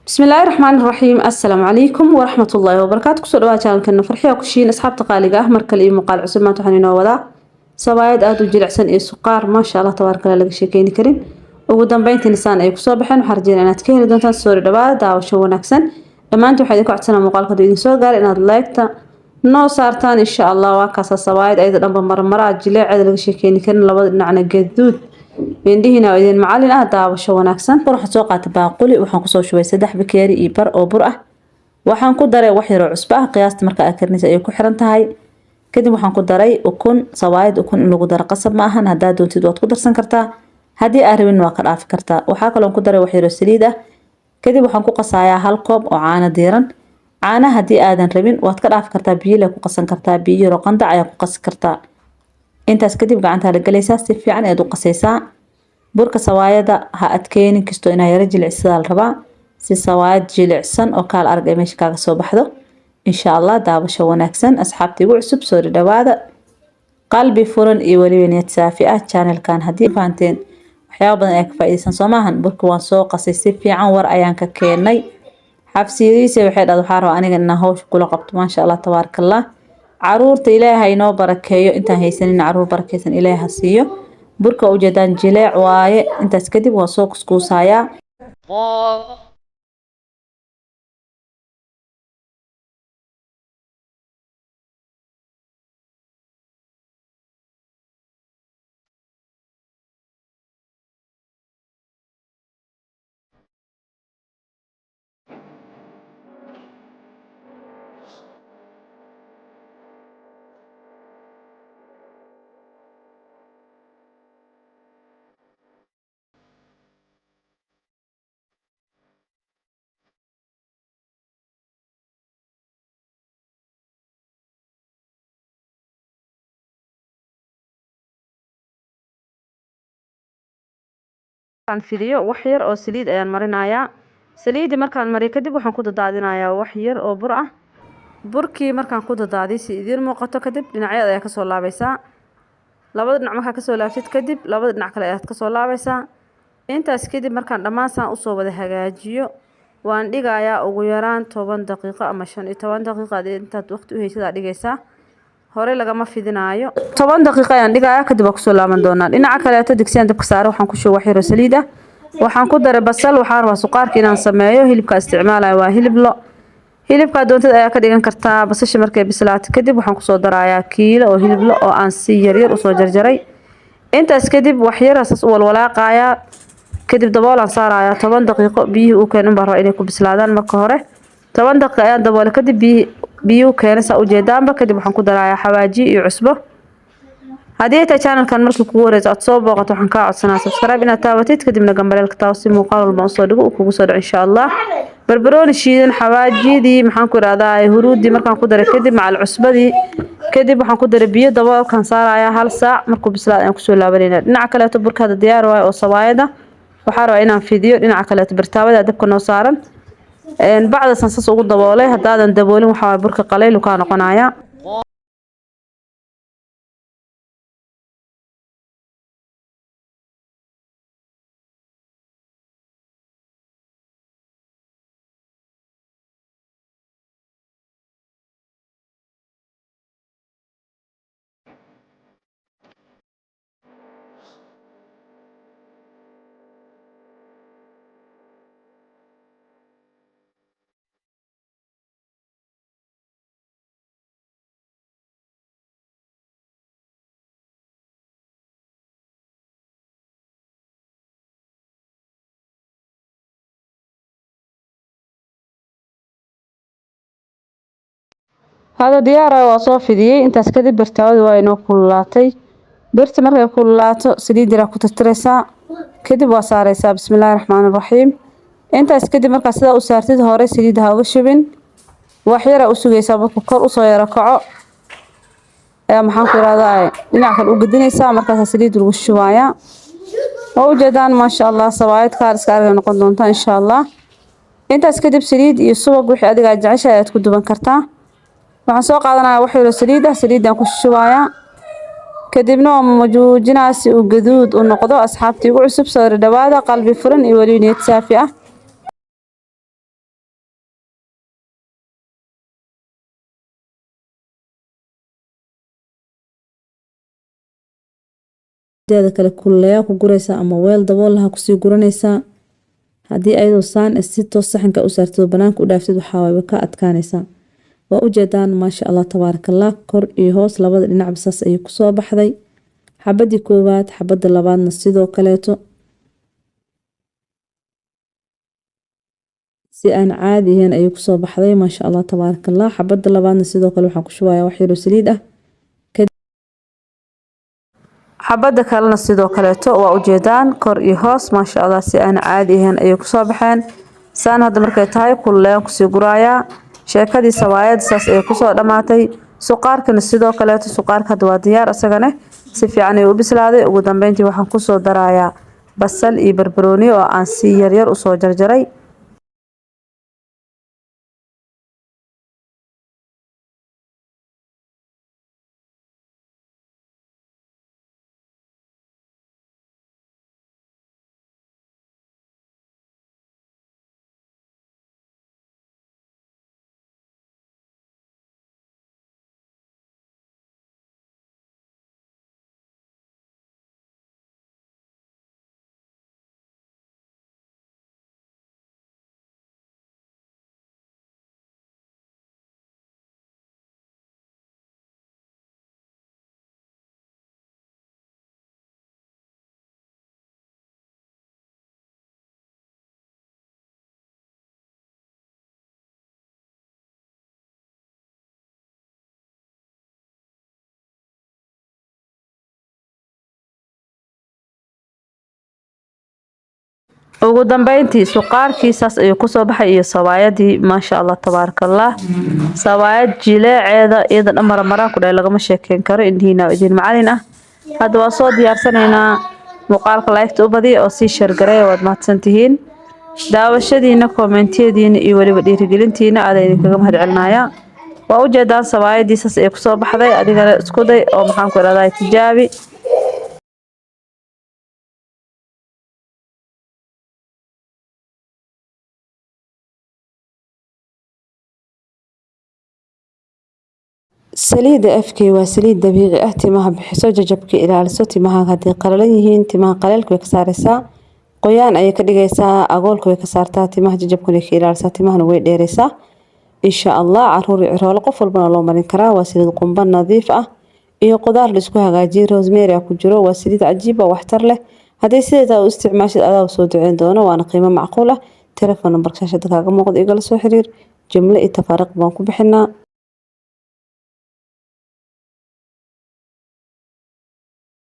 بسم الله الرحمن الرحيم السلام عليكم ورحمة الله وبركاته كسر واجهان كنا فرحية كشين أصحاب تقاليد أحمر كلي مقال عسل ما تحنين وذا سوايد آدو جلع سن إيه سقار ما شاء الله تبارك الله لقى شيكين كريم وقدام بين تنسان أي كصباحا وحرجين أنا تكين دون تنسور دبا دا وشو نكسن لما أنتم حديكوا عدسنا مقال كدو إذن سو قال إن لايكتا نو صارتان إن شاء الله واكاسا سوايد أيضا مرة جلع عاد لقى شيكين كريم لبض نعنا جدود بيندهنا وإذن معلن daawasho wanaagsan waxaan soo qaatay baaquli waxaan ku soo shubay 3 bakeeri iyo bar oo bur ah waxaan ku daray wax yar oo cusbo ah qiyaasta marka aad karinayso ay ku xiran tahay kadib waxaan ku daray ukun sawaayad ukun in lagu daro qasab ma ahan hadaa doontid waad ku darsan kartaa hadii aad rabin waa ka dhaafi kartaa waxa kale oo ku daray wax yar oo saliid ah kadib waxaan ku qasayaa hal koob oo caano diiran caana hadii aadan rabin waad ka dhaafi kartaa biyo la ku qasan kartaa biyo yar oo qandac ayaa ku qasi kartaa intaas kadib gacanta la galaysaa si fiican aad u qasaysaa burka sawaayada ha adkeenin kasto inay yara jilicsan la rabaa si sawaayad jilicsan oo kala arag ay meesha kaaga soo baxdo insha Allah daawasho wanaagsan asxaabtii ugu cusub soo dhawaada qalbi furan iyo waliba niyad saafi ah channelkan hadii faanteen waxyaabo badan ay ka faa'iideysan Soomahan burka waan soo qasay si fiican war ayaan ka keenay xabsidiisa waxay dhad waxaa rabaa aniga inaan hawsh kula qabto ma sha Allah tabarakallah caruurta Ilaahay inoo barakeeyo intaan haysanin caruur barakeysan Ilaahay ha siiyo burka ujeedaan jileec waaye intaas kadib waa soo kuskuusayaa fidiyo wax yar oo saliid ayaan marinayaa saliidi markaan mariyo kadib waxaan ku dadaadinayaa wax yar oo bur ah burkii markaan ku dadaadiyo si idin muuqato kadib dhinacyada ayaa ka soo laabaysaa labada dhinac markaa ka soo laabtid kadib labada dhinac kale ayaa ka soo laabaysaa intaas kadib markaan dhammaan u soo wada hagaajiyo waan dhigayaa ugu yaraan 10 daqiiqo ama 15 daqiiqo intaad waqti u haysid aad dhigaysaa hore lagama fidinaayo 10 daqiiqo ayaan dhigayaa kadib waan ku soo laaban doonaa dhinaca kale ee digsiyan dabka saaro waxaan ku shubay wax yar oo saliid ah waxaan ku daray basal waxaan rabaa suqaarka inaan sameeyo hilibka isticmaalayo waa hilib lo hilibka doontada ayaa ka dhigan kartaa basasha markay bislaato kadib waxaan ku soo darayaa kiilo oo hilib lo oo aan si yar u soo jarjaray intaas kadib wax yar asas u walwalaaqaya kadib daboolan saaraya 10 daqiiqo biyo uu keenin baro inay ku bislaadaan marka hore 10 daqiiqo ayaan daboolay kadib biyo keenaysa ujeedaanba kadib waxaan ku darayaa xawaaji iyo cusbo hadii ay channelkan markii kugu horeyso aad soo booqato waxaan ka codsanaa subscribe inaad taabatid kadibna gambalelka taawo si muuqaal walba soo dhigo kugu soo dhaco insha Allah barbarooni shiidan xawaajidii maxaan ku raaddaa huruudi markaan ku daray kadib macal cusbadii kadib waxaan ku daray biyo daboolkan saaraya hal saac markuu bislaado aan ku soo laabanayna dhinaca kale ee burkada diyaar waayo oo sawaayada waxaan rabaa inaan fidiyo dhinaca kale ee bartaawada dabka noo saaran bacda sansas ugu daboolay hadaadan daboolin waxa burka qaleyl ka noqonaya هذا ديار وصافي intaas kadib bartaawada waa inoo kululaatay birta markay kululaato saliid yar ku tirtiraysaa kadib waa saaraysaa bismillaahir rahmaanir rahiim intaas kadib marka sida u saartid hore saliid ha uga shubin wax yar u sugaysaa marka kor u soo yara kaco maxaan ku raadayay dhinaca kale u gadinaysaa markaas saliid lagu shubaaya oo ujeedaan ma sha Allah sawaayad kaar iska arag noqon doonta insha Allah intaas kadib saliid iyo subag wixii adiga jeceshahay aad ku duban kartaa waxaan soo qaadanayaa wax yar oo saliid aan ku shubayaa kadibna ma joojinaa si uu gaduud u noqdo asxaabtii ugu cusub soo dhawaada qalbi furan iyo wali niyad saafi ah mideeda kale kulleeyaa ku guraysaa ama weel dabool laha kusii guranaysaa. haddii ayadoo saan si toos saxanka u saartid banaanka u dhaaftid waxaa way ka adkaanaysaa. waa u jeedaan maasha Allah tabaarakallah kor iyo hoos labada dhinac bisaas ayay kusoo baxday. xabadii koowaad xabada labaadna sidoo kaleeto si aan caadi ahayn ayay kusoo baxday maasha Allah tabaarakallah. xabada labaadna sidoo kale waxaan ku shubayaa wax yar oo saliid ah. xabada kalena sidoo kaleeto waa u jeedaan kor iyo hoos maasha Allah si aan caadi ahayn ayay kusoo baxeen. saan hadda markay tahay kulleen kusii gurayaa. sheekadii sawaayad saas ay kusoo dhamaatay. suqaarkana sidoo kaleeto suqaarka hadda waa diyaar asagana si fiican ay u bislaaday. ugu dambeyntii waxaan kusoo darayaa basal iyo barbarooni oo aan si yar yar u soo jarjaray. ugu dambeyntii suqaarkiisaas ayuu kusoo baxay iyo sawaayadii maasha Allah tabaarakallah. sawaayad jileeceeda iyada dhamar maraa ku dhahay lagama sheekeyn karo indhiina idin macalin ah. hadda waa soo diyaarsanaynaa. muuqaalka like u badiya oo si share gareeya waad mahadsantihiin. daawashadiina komentiyadiina iyo waliba dhiirigelintiina aad idinkaga mahadcelinayaa. waa u jeedaan sawaayadiisaas ay kusoo baxday adigana isku day oo maxaan ku raadayay tijaabi. saliida afkay waa saliid dabiici ah timaha bixiso jajabka ilaaliso timaha haddii qalalan yihiin timaha qaleelka way ka saaraysaa. qoyaan ayay ka dhigaysaa agoolka way ka saartaa timaha jajabkuna ka ilaalisaa timahana way dheeraysaa. insha Allah caruur iyo ciroolo qof walbana loo marin karaa. waa saliid qumba nadiif ah iyo qudaar la isku hagaajiyay rosemary ku jiro. waa saliid cajiib ah waxtar leh. haddii sideeda u isticmaashid adaa soo duceyn doono waana qiimo macquul ah. telefoon number shaashada kaaga muuqdo igala soo xiriir. jumlo iyo tafaariiq baan ku bixinaa.